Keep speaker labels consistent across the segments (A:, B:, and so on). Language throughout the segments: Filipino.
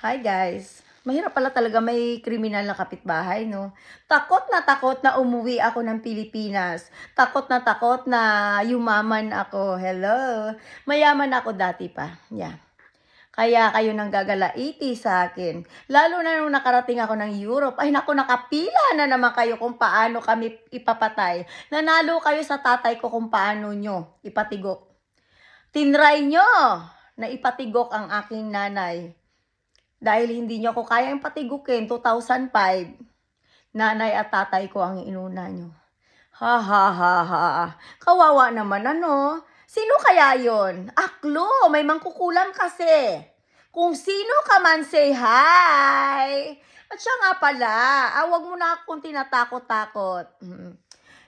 A: Hi guys! Mahirap pala talaga may kriminal na kapitbahay, no? Takot na umuwi ako ng Pilipinas. Takot na yumaman ako. Hello! Mayaman ako dati pa. Yeah. Kaya kayo nang gagalaiti sa akin. Lalo na nung nakarating ako ng Europe. Ay naku, nakapila na naman kayo kung paano kami ipapatay. Nanalo kayo sa tatay ko kung paano nyo ipatigok. Tinry nyo na ipatigok ang aking nanay. Dahil hindi nyo ako kayang patigukin, 2005, nanay at tatay ko ang inuna nyo. Ha ha ha ha. Kawawa naman ano. Sino kaya yon? Aklo, may mangkukulam kasi. Kung sino ka man, say hi. At siya nga pala, wag mo na akong tinatakot-takot.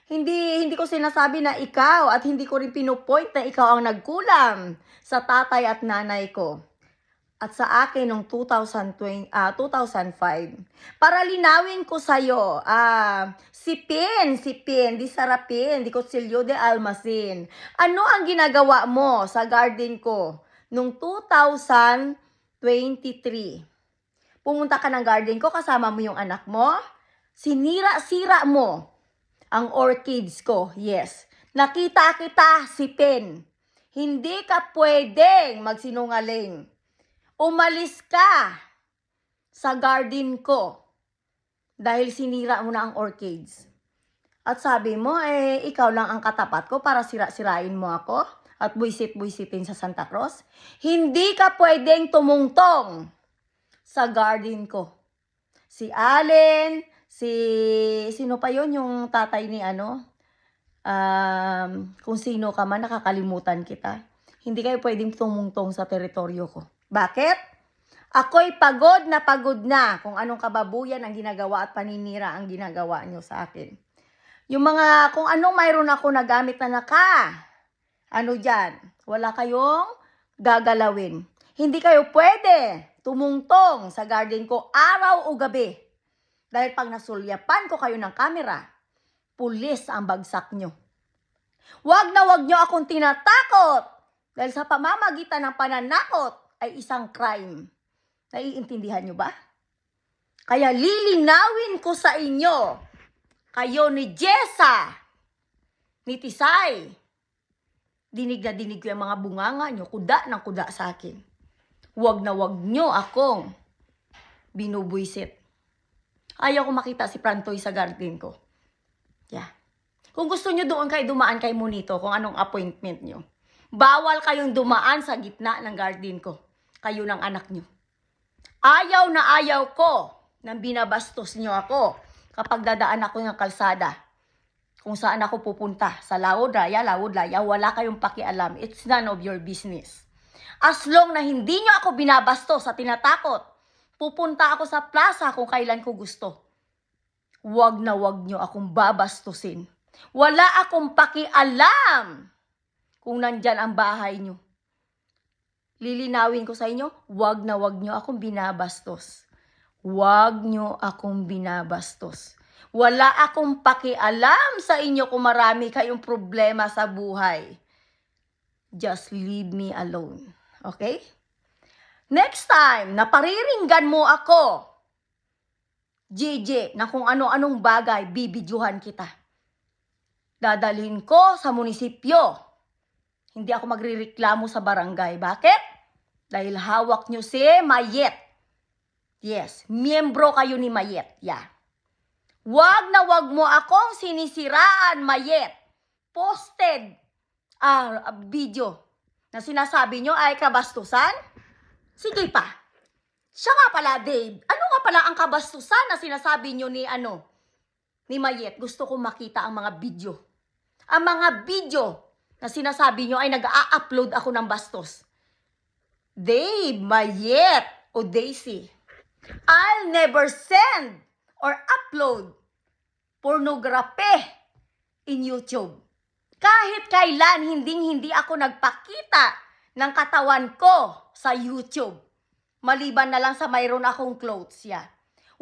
A: Hindi ko sinasabi na ikaw at hindi ko rin pinupoint na ikaw ang nagkulam sa tatay at nanay ko. At sa akin noong 2005. Para linawin ko sa'yo, si Pin, di Sarapin, di Kutsilyo de Almacin. Ano ang ginagawa mo sa garden ko noong 2023? Pumunta ka ng garden ko, kasama mo yung anak mo, sinira-sira mo ang orchids ko, yes. Nakita kita, si Pin. Hindi ka pwedeng magsinungaling. Umalis ka sa garden ko dahil sinira mo na ang orchids. At sabi mo, ikaw lang ang katapat ko para sira-sirain mo ako at buisit-buisitin sa Santa Cruz. Hindi ka pwedeng tumungtong sa garden ko. Si Allen, sino pa yon yung tatay ni kung sino ka man, nakakalimutan kita. Hindi kayo pwedeng tumungtong sa teritoryo ko. Bakit? Ako'y pagod na kung anong kababuyan ang ginagawa at paninira ang ginagawa nyo sa akin. Yung mga, kung anong mayroon ako na gamit na dyan, wala kayong gagalawin. Hindi kayo pwede tumungtong sa garden ko araw o gabi. Dahil pag nasulyapan ko kayo ng kamera, pulis ang bagsak nyo. Wag nyo akong tinatakot dahil sa pamamagitan ng pananakot ay isang crime. Naiintindihan nyo ba? Kaya lilinawin ko sa inyo, kayo ni Jessa, ni Tisay, dinig na dinig ko yung mga bunganga nyo, kuda ng kuda sa akin. Wag nyo akong binubuisit. Ayaw ko makita si Prantoy sa garden ko. Yeah. Kung gusto nyo doon kayo dumaan kay Monito kung anong appointment nyo. Bawal kayong dumaan sa gitna ng garden ko. Kayo ng anak nyo. Ayaw na ayaw ko nang binabastos nyo ako kapag dadaan ako ng kalsada. Kung saan ako pupunta. Sa Laod Raya, wala kayong pakialam. It's none of your business. As long na hindi nyo ako binabastos sa tinatakot, pupunta ako sa plaza kung kailan ko gusto. Wag nyo akong babastusin. Wala akong pakialam kung nandyan ang bahay nyo. Lilinawin ko sa inyo, wag nyo akong binabastos. Wag nyo akong binabastos. Wala akong pakialam sa inyo kung marami kayong problema sa buhay. Just leave me alone. Okay? Next time, napariringgan mo ako, JJ, na kung ano-anong bagay, bibidyuhan kita. Dadalhin ko sa munisipyo. Hindi ako magrireklamo sa barangay. Bakit? Dahil hawak nyo si Mayet. Yes, miyembro kayo ni Mayet. Yeah. Wag mo akong sinisiraan, Mayet. Posted video na sinasabi nyo ay kabastusan? Sige pa. Siya nga pala, Dave. Ano nga pala ang kabastusan na sinasabi nyo ni Mayet? Gusto kong makita ang mga video. Ang mga video na sinasabi nyo ay nag-a-upload ako ng bastos. Dave, Mayet, o Daisy, I'll never send or upload pornography in YouTube. Kahit kailan, hindi ako nagpakita ng katawan ko sa YouTube. Maliban na lang sa mayroon akong clothes, yeah.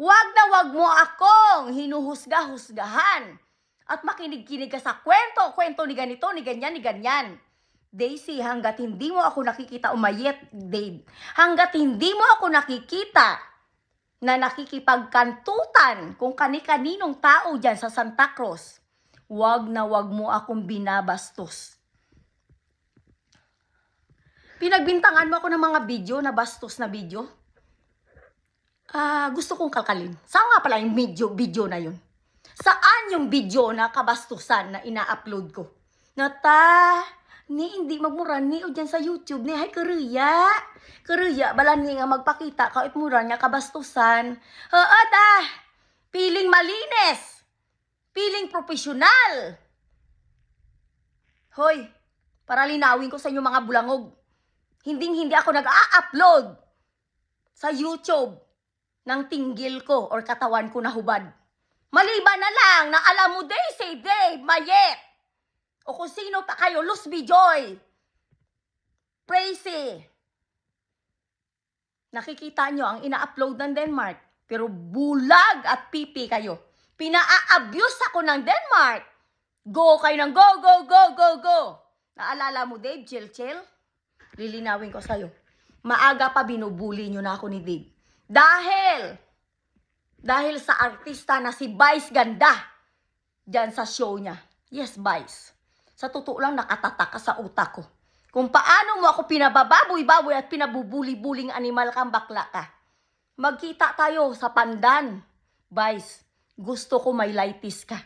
A: Wag mo akong hinuhusga-husgahan at makinig-kinig ka sa kwento ni ganito, ni ganyan. Daisy, hanggat hindi mo ako nakikita umayet, Dave, hanggat hindi mo ako nakikita na nakikipagkantutan kung kani-kaninong tao dyan sa Santa Cruz, wag na wag mo akong binabastos. Pinagbintangan mo ako ng mga video na bastos na video. Gusto kong kalkalin. Saan nga pala yung video na yun? Saan yung video na kabastusan na ina-upload ko? Nata, hindi magmuran ni o dyan sa YouTube ni. Hay, karuya. Karuya, balan ni nga magpakita kahit muran nga kabastusan. Piling malinis. Piling profesional. Hoy, para linawin ko sa inyo mga bulangog. Hindi ako nag-a-upload sa YouTube ng tinggil ko or katawan ko na hubad. Maliban na lang na alam mo Daisy, Dave, Mayet, o kung sino pa kayo, Luz Bijoy, Praisy. Nakikita nyo ang ina-upload ng Denmark, pero bulag at pipi kayo. Pina-abuse ako ng Denmark. Go kayo ng go, go, go, go, go. Naalala mo Dave, chill. Lilinawin ko sa'yo. Maaga pa binubuli nyo na ako ni Dave. Dahil sa artista na si Vice Ganda dyan sa show niya. Yes, Vice. Sa totoo lang nakatatak ka sa utak ko. Kung paano mo ako pinabababoy-baboy at pinabubuli-buling animal kang bakla ka. Magkita tayo sa Pandan. Vice, gusto ko may lightis ka.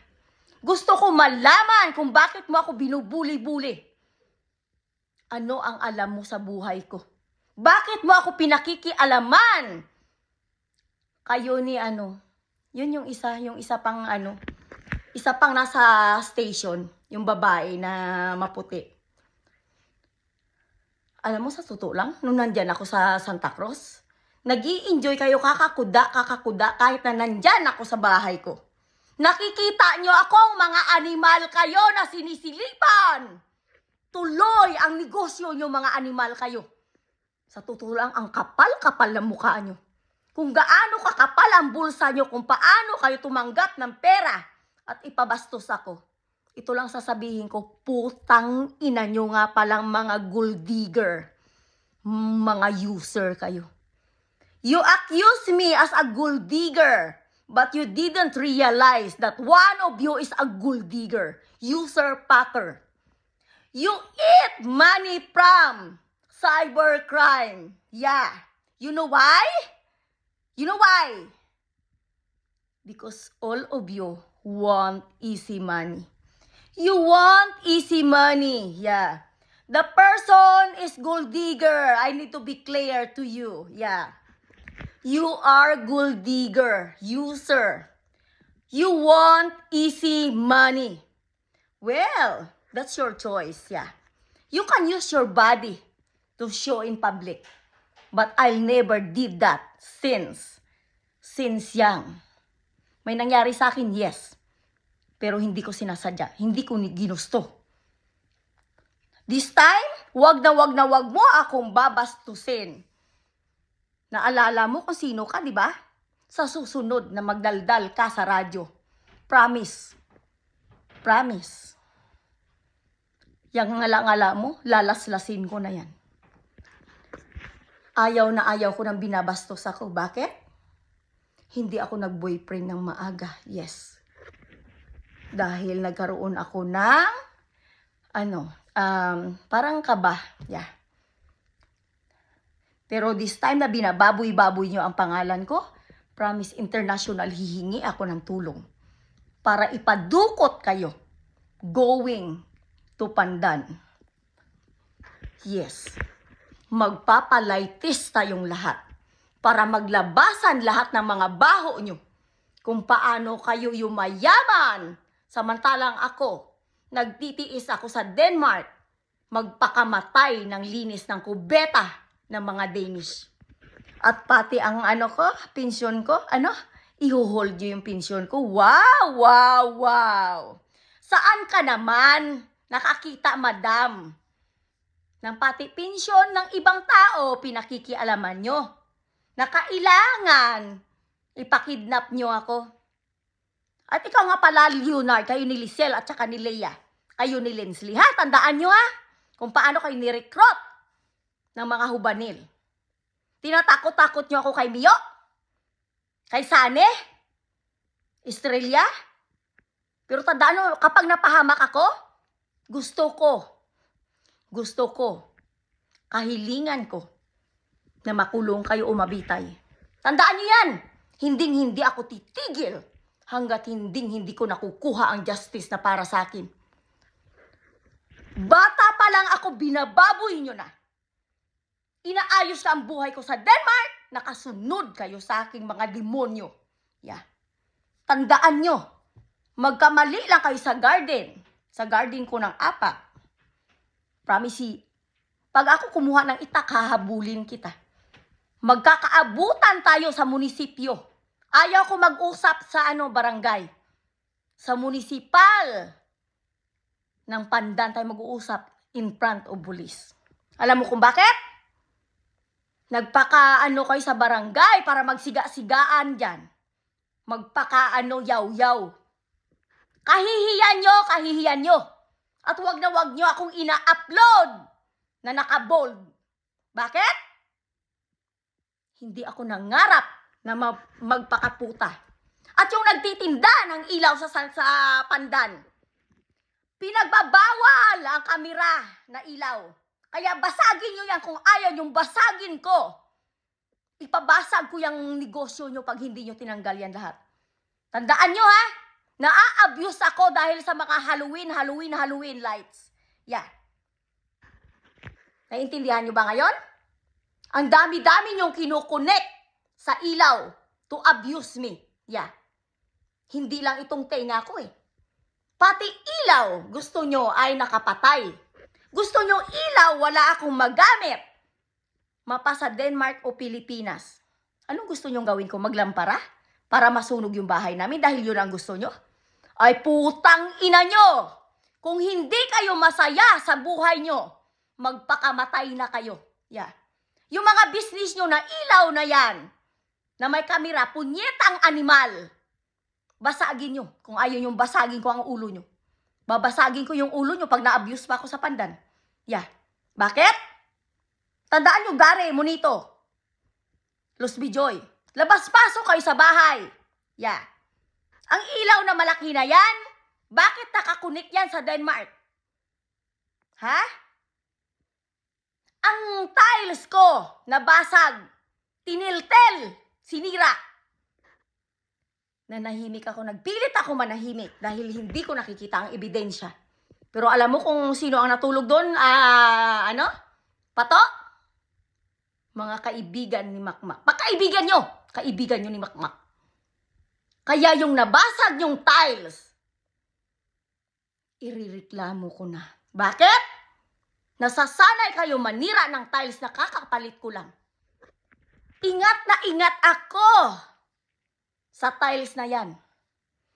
A: Gusto ko malaman kung bakit mo ako binubuli-buli. Ano ang alam mo sa buhay ko? Bakit mo ako pinakikialaman? Kayo ni yun yung isa pang isa pang nasa station, yung babae na maputi. Alam mo, sa totoo lang, nung nandyan ako sa Santa Cruz, nag-i-enjoy kayo kakakuda kahit na nandyan ako sa bahay ko. Nakikita nyo akong mga animal kayo na sinisilipan. Tuloy ang negosyo nyo, mga animal kayo. Sa totoo lang, ang kapal-kapal ng mukha nyo. Kung gaano kakapal ang bulsa nyo, kung paano kayo tumanggap ng pera at ipabastos ako. Ito lang sasabihin ko, putang ina nyo nga palang mga gold digger. Mga user kayo. You accuse me as a gold digger, but you didn't realize that one of you is a gold digger. Usurpator. You eat money from cybercrime. Yeah. You know why? You know why? Because all of you want easy money. You want easy money. Yeah. The person is gold digger. I need to be clear to you. Yeah. You are gold digger. User. You want easy money. Well, that's your choice, yeah. You can use your body to show in public. But I never did that since young. May nangyari sa akin, yes. Pero hindi ko sinasadya. Hindi ko ginusto. This time, wag na wag mo akong babastusin. Naalala mo kung sino ka, di ba? Sa susunod na magdaldal ka sa radyo. Promise. Promise. Yang ngala-ngala mo, lalaslasin ko na yan. Ayaw na ayaw ko nang binabastos ako. Bakit? Hindi ako nag-boyfriend ng maaga. Yes. Dahil nagkaroon ako ng, parang kaba. Yeah. Pero this time na binababoy-baboy nyo ang pangalan ko, promise international, hihingi ako ng tulong. Para ipadukot kayo going to Pandan. Yes. Magpapalaitis tayong lahat para maglabasan lahat ng mga baho nyo kung paano kayo yumayaman samantalang ako, nagtitiis ako sa Denmark magpakamatay ng linis ng kubeta ng mga Danish. At pati ang pensyon ko, ihuhold nyo yung pensyon ko. Wow, wow, wow. Saan ka naman nakakita, madam, ng pati pensyon ng ibang tao, pinakikialaman nyo? Na kailangan ipakidnap nyo ako. At ikaw nga pala, Leonard, kayo ni Lisel at saka ni Leia. Kayo ni Linsley, ha? Tandaan nyo, ha? kung paano kayo nirecruit ng mga hubanil. Tinatakot-takot nyo ako kay Mio? Kay Sane? Estrella? Pero tandaan nyo, kapag napahamak ako, gusto ko, kahilingan ko, na makulong kayo o mabitay. Tandaan nyo yan! Hinding-hindi ako titigil hanggat hinding-hindi ko nakukuha ang justice na para sa akin. Bata pa lang ako, binababoy nyo na. Inaayos na ang buhay ko sa Denmark, nakasunod kayo sa aking mga demonyo. Yeah. Tandaan nyo, magkamali lang kayo sa garden ko ng apa. Promise, pag ako kumuha ng itak, hahabulin kita. Magkakaabutan tayo sa munisipyo. Ayaw ko mag-usap sa barangay. Sa munisipal ng Pandan tayo mag-uusap in front of police. Alam mo kung bakit? Kayo sa barangay para magsiga-sigaan dyan. Yaw-yaw. Kahihiyan nyo. At wag nyo akong ina-upload na naka-bold. Bakit? Hindi ako nangarap na magpakaputa. At yung nagtitinda ng ilaw sa Pandan, pinagbabawal ang kamera na ilaw. Kaya basagin nyo yan kung ayaw yung basagin ko. Ipabasag ko yung negosyo nyo pag hindi nyo tinanggal yan lahat. Tandaan nyo ha, naa-abuse ako dahil sa mga Halloween lights. Yeah. Naiintindihan nyo ba ngayon? Ang dami-dami nyong kinukunik sa ilaw to abuse me. Yeah. Hindi lang itong tenga ko eh. Pati ilaw, gusto nyo ay nakapatay. Gusto nyo ilaw, wala akong magamit. Mapa sa Denmark o Pilipinas. Anong gusto nyong gawin ko? Maglampara? Para masunog yung bahay namin dahil yun ang gusto nyo? Ay putang ina nyo! Kung hindi kayo masaya sa buhay nyo, magpakamatay na kayo. Yeah. Yung mga business nyo na ilaw na yan, na may kamera, punyetang animal, basagin nyo. Kung ayaw nyo, basagin ko ang ulo nyo. Babasagin ko yung ulo nyo pag na-abuse pa ako sa Pandan. Yeah. Bakit? Tandaan nyo, Gare, Monito, Los Bijoy, labas-pasok kayo sa bahay. Yeah. Ang ilaw na malaki na yan, bakit nakakunik yan sa Denmark? Ha? Ang tiles ko, nabasag, tiniltel, sinira. Nanahimik ako, nagpilit ako manahimik dahil hindi ko nakikita ang ebidensya. Pero alam mo kung sino ang natulog doon? Pato? Mga kaibigan ni Makmak. Kaibigan nyo ni Makmak. Kaya yung nabasag yung tiles, irireklamo ko na. Bakit? Nasasanay kayo manira ng tiles na kakapalit ko lang. Ingat na ingat ako sa tiles na yan.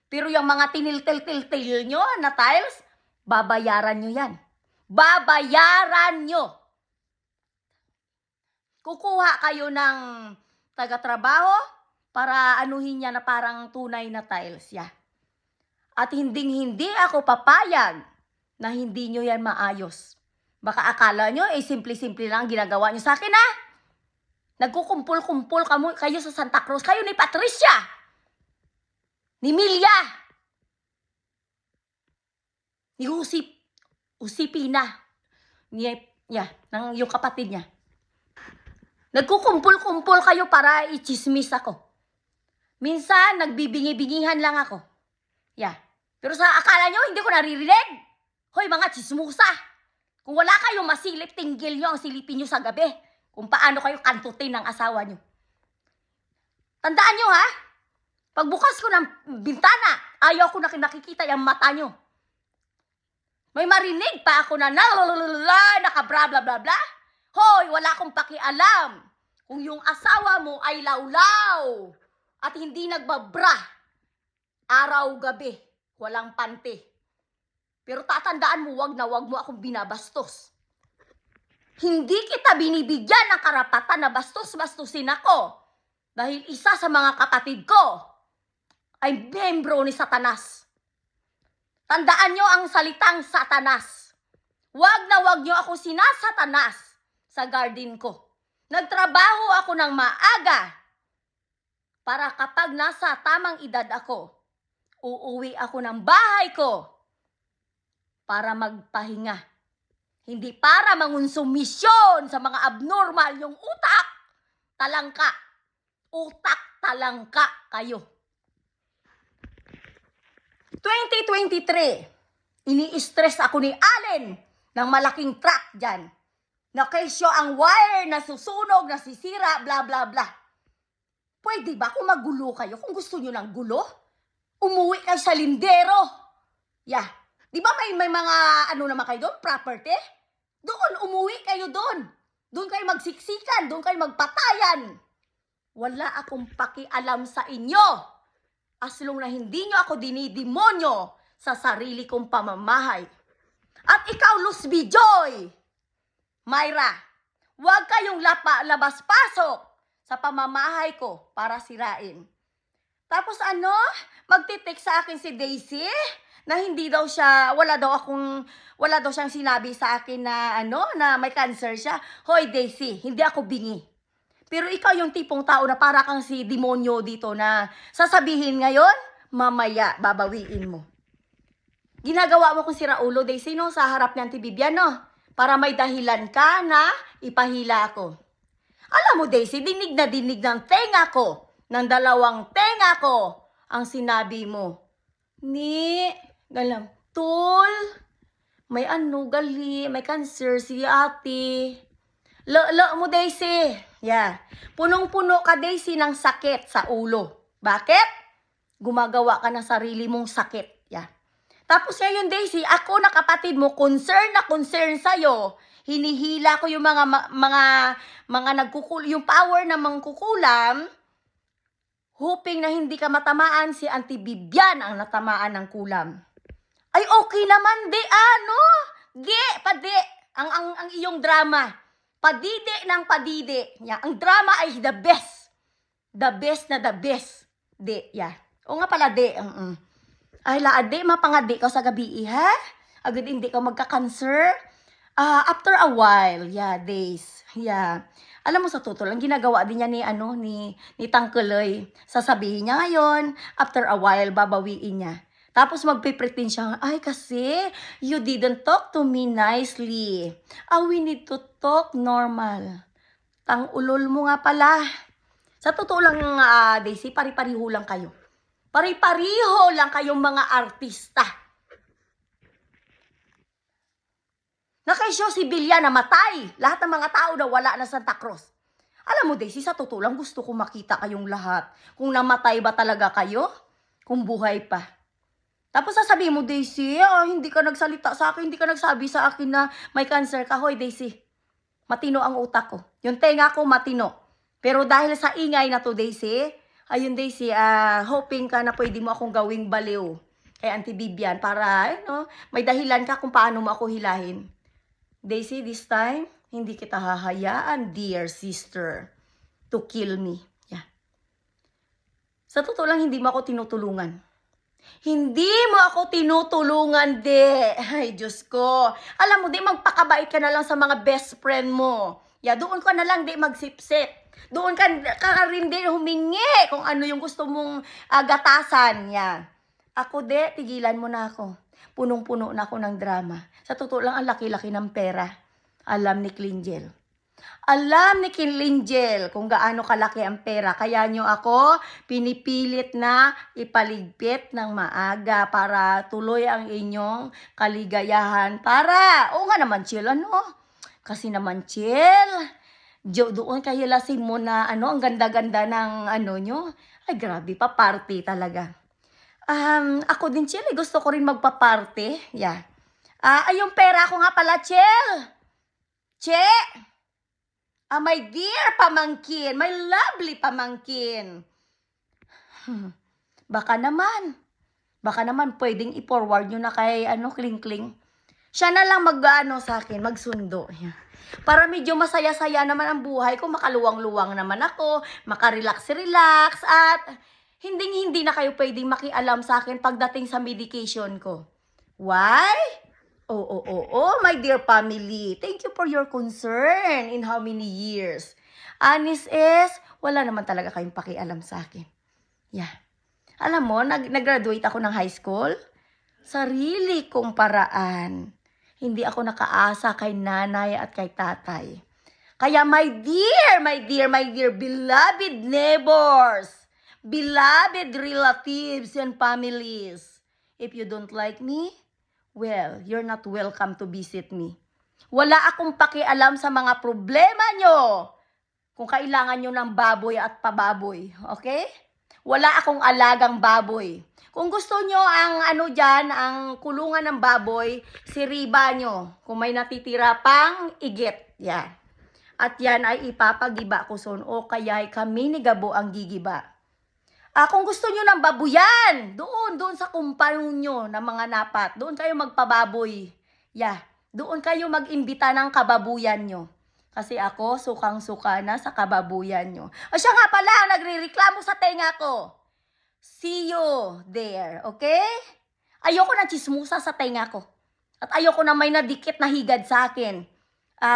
A: Pero yung mga tiniltil-til nyo na tiles, babayaran nyo yan. Babayaran nyo. Kukuha kayo ng taga-trabaho para anuhin niya na parang tunay na tiles. Yeah. At hinding-hindi ako papayag na hindi nyo yan maayos. Baka akala nyo, simple-simple lang ginagawa nyo sa akin, ha? Nagkukumpul-kumpul kayo sa Santa Cruz. Kayo ni Patricia. Ni Milya. Ni Usipina. Yung kapatid niya. Nagkukumpul-kumpul kayo para i-chismis ako. Minsan, nagbibingi-bingihan lang ako. Yeah. Pero sa akala nyo, hindi ko naririnig. Hoy, mga chismusa. Kung wala kayong masilip, tinggil nyo ang silipin nyo sa gabi. Kung paano kayo kantutin ng asawa nyo. Tandaan nyo, ha? Pagbukas ko ng bintana, ayaw ko na nakikita yung mata nyo. May marinig pa ako na nakabra bla bla bla. Hoy, wala akong pakialam kung yung asawa mo ay lawlaw at hindi nagbabra araw-gabi, walang panty. Pero tatandaan mo, wag mo akong binabastos. Hindi kita binibigyan ng karapatan na bastos-bastusin ako dahil isa sa mga kapatid ko ay membro ni Satanas. Tandaan nyo ang salitang Satanas. Wag na wag nyo ako sinasatanas sa garden ko. Nagtrabaho ako ng maaga para kapag nasa tamang edad ako, uuwi ako ng bahay ko para magpahinga. Hindi para mangonsumisyon sa mga abnormal yung utak. Talangka. Utak talangka kayo. 2023, ini-stress ako ni Allen ng malaking truck dyan. Na kesyo ang wire, nasusunog, nasisira, bla bla bla. Pwede ba kung magulo kayo? Kung gusto nyo ng gulo, umuwi kayo sa lindero. Yeah. Di ba may mga ano naman kayo doon? Property? Doon, umuwi kayo doon. Doon kayo magsiksikan, doon kayo magpatayan. Wala akong pakialam sa inyo. As long na hindi nyo ako dinidemonyo sa sarili kong pamamahay. At ikaw, Luz B. Joy, Myra, huwag kayong labas-pasok sa pamamahay ko para sirain. Tapos ano, magtitext sa akin si Daisy na hindi daw siya, wala daw siyang sinabi sa akin na na may cancer siya. Hoy Daisy, hindi ako bingi. Pero ikaw yung tipong tao na para kang si demonyo dito na sasabihin ngayon, mamaya babawiin mo. Ginagawa mo kung si Raulo Daisy no, sa harap ni Auntie Vivian no, para may dahilan ka na ipahila ako. Alam mo Daisy, dinig na dinig ng tenga ko, ng dalawang tenga ko, ang sinabi mo. Ni, galam, tol, may gali, may cancer si ate. Lo mo Daisy. Yeah. Punong-puno ka Daisy ng sakit sa ulo. Bakit? Gumagawa ka ng sarili mong sakit. Yeah. Tapos ngayon Daisy, ako na kapatid mo, concern sa'yo. Hinihila ko yung mga yung power na mangkukulam, hoping na hindi ka matamaan. Si Auntie Vivian ang natamaan ng kulam. Ay okay naman di pade ang iyong drama. Padide ng padide. Yeah. Ang drama ay the best. The best na the best. De, yeah. O nga pala, de. Ay, laade, mapangadi ka sa gabi, ha? Agad hindi ka magka-cancer. After a while, yeah, days. Yeah. Alam mo sa totoo lang, ginagawa din niya ni Tangkuloy. Sasabihin niya ngayon, after a while, babawiin niya. Tapos magpipretend siya, ay kasi, you didn't talk to me nicely. We need to talk normal. Tang-ulol mo nga pala. Sa totoo lang, Daisy, pari-pariho lang kayo. Pari-pariho lang kayong mga artista. Nakaisyo si Bilya namatay. Lahat ng mga tao na wala na Santa Cruz. Alam mo, Daisy, sa totoo lang gusto ko makita kayong lahat. Kung namatay ba talaga kayo? Kung buhay pa. Tapos sasabihin mo, Daisy, hindi ka nagsalita sa akin, hindi ka nagsabi sa akin na may cancer ka. Hoy, Daisy, matino ang utak ko. Yung tenga ko, matino. Pero dahil sa ingay na to, Daisy, ayun, Daisy, hoping ka na pwede mo akong gawing baliw kay Auntie Vivian para, may dahilan ka kung paano mo ako hilahin. Daisy, this time, hindi kita hahayaan, dear sister, to kill me. Yeah. Sa totoo lang, hindi mo ako tinutulungan. Hindi mo ako tinutulungan, de. Ay, Diyos ko. Alam mo, di, magpakabait ka na lang sa mga best friend mo. Yeah, doon ka na lang, di, magsipsip. Doon ka rin, di, humingi kung ano yung gusto mong gatasan. Yeah. Ako, de, tigilan mo na ako. Punong-puno na ako ng drama. Sa totoo lang, ang laki-laki ng pera. Alam ni Klingel. Alam ni Klingel kung gaano kalaki ang pera. Kaya nyo ako pinipilit na ipaligpit ng maaga para tuloy ang inyong kaligayahan. Para, oo nga naman, chill, Kasi naman, chill. Doon kayo lasing mo na, ang ganda-ganda ng, nyo. Ay, grabe pa, party talaga. Ako din, chill, gusto ko rin magpa-party. Yeah. Ay, yung pera ko nga pala, chill. Che! My dear pamangkin, my lovely pamangkin. Baka naman pwedeng i-forward nyo na kay Kling-Kling. Siya na lang sa akin, magsundo. Para medyo masaya-saya naman ang buhay ko, makaluwang-luwang naman ako, makarelax-relax, at hindi na kayo pwedeng makialam sa akin pagdating sa medication ko. Why? My dear family. Thank you for your concern in how many years. Honest is, wala naman talaga kayong pakialam sa akin. Yeah. Alam mo, nag-graduate ako ng high school. Sarili kong paraan. Hindi ako nakaasa kay nanay at kay tatay. Kaya my dear, beloved neighbors, beloved relatives and families, if you don't like me, well, you're not welcome to visit me. Wala akong pakialam sa mga problema nyo kung kailangan nyo ng baboy at pababoy. Okay? Wala akong alagang baboy. Kung gusto nyo ang ang kulungan ng baboy, siriba nyo. Kung may natitira pang igit. Yan. At yan ay ipapagiba ko son o kaya kami ni Gabo ang gigiba. Kung gusto nyo ng babuyan, doon sa kumpano nyo ng mga napat, doon kayo magpababoy. Yeah, doon kayo mag-imbita ng kababuyan nyo. Kasi ako, sukang-suka na sa kababuyan nyo. Siya nga pala, nagre-reklamo sa tenga ko. See you there, okay? Ayoko na chismusa sa tenga ko. At ayoko na may nadikit na higad sa akin.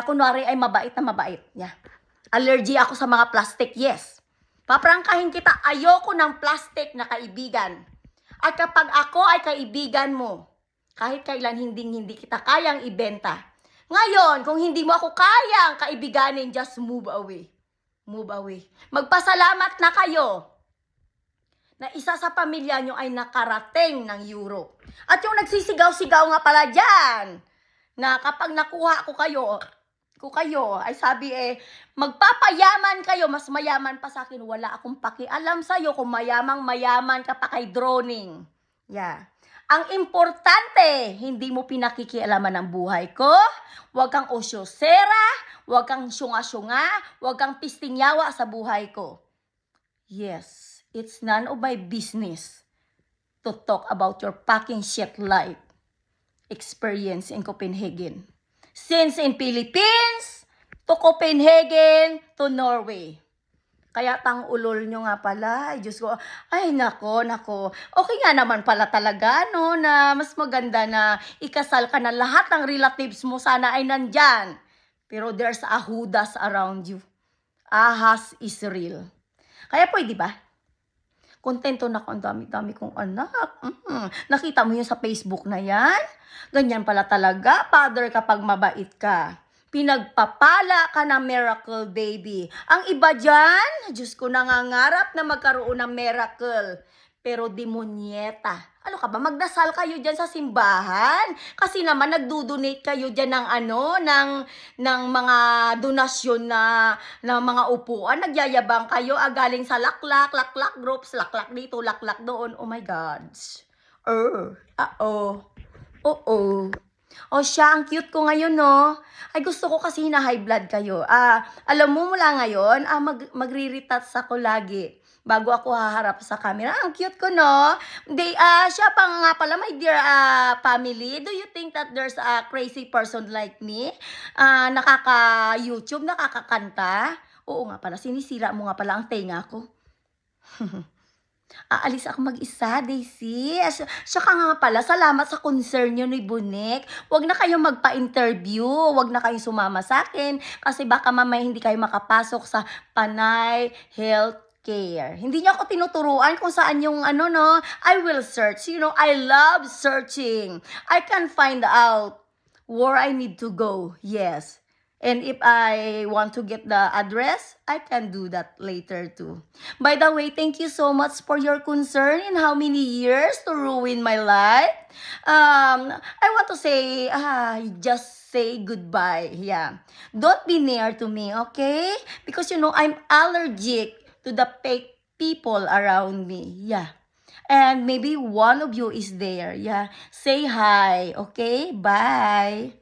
A: Kunwari ay mabait na mabait. Yeah. Allergy ako sa mga plastic, yes. Paprangkahin kita, ayoko ng plastic na kaibigan. At kapag ako ay kaibigan mo, kahit kailan hindi kita kayang ibenta. Ngayon, kung hindi mo ako kayang kaibiganin, just move away. Move away. Magpasalamat na kayo na isa sa pamilya nyo ay nakarating ng Europe. At yung nagsisigaw-sigaw nga pala dyan, na kapag nakuha ko kayo, ay sabi magpapayaman kayo, mas mayaman pa sa akin, wala akong pakialam sa'yo kung mayamang-mayaman ka pa kay droning. Yeah. Ang importante, hindi mo pinakikialaman ang buhay ko, huwag kang osyosera, huwag kang syunga-syunga, huwag kang pistingyawa sa buhay ko. Yes, it's none of my business to talk about your fucking shit life experience in Copenhagen. Since in Philippines, to Copenhagen, to Norway. Kaya tang-ulol nyo nga pala. Ay, Diyos ko. Ay, nako. Okay nga naman pala talaga, no? Na mas maganda na ikasal ka na lahat ng relatives mo sana ay nandyan. Pero there's a Judas around you. Ahas is real. Kaya pwede ba? Kontento na ako, ang dami-dami kong anak. Nakita mo yun sa Facebook na yan? Ganyan pala talaga, father, kapag mabait ka. Pinagpapala ka ng miracle baby. Ang iba dyan, Diyos ko, nangangarap na magkaroon ng miracle. Pero demonyeta. Ano ka ba? Magdasal kayo dyan sa simbahan. Kasi naman nagdo-donate kayo dyan ng mga donasyon na mga upuan. Nagyayabang kayo galing sa laklak groups, laklak dito, laklak doon. Oh my God. Siya, ang cute ko ngayon, no? Ay, gusto ko kasi na high blood kayo. Alam mo, mula ngayon, magre-retats ako lagi bago ako haharap sa camera. Ang cute ko, no? Siya pa nga pala, my dear family. Do you think that there's a crazy person like me? Nakaka-YouTube, nakakakanta? Oo nga pala, sinisira mo nga pala ang tenga ko. Aalis ako mag-isa, Daisy. Siya ka nga pala, salamat sa concern nyo ni Bonek. Huwag na kayong magpa-interview. Huwag na kayong sumama sa akin. Kasi baka mamaya hindi kayo makapasok sa Panay Healthcare. Hindi niyo ako tinuturuan kung saan yung I will search. I love searching. I can find out where I need to go. Yes. And if I want to get the address, I can do that later too. By the way, thank you so much for your concern in how many years to ruin my life. I want to say, just say goodbye. Yeah. Don't be near to me, okay? Because I'm allergic to the fake people around me. Yeah. And maybe one of you is there. Yeah. Say hi, okay? Bye.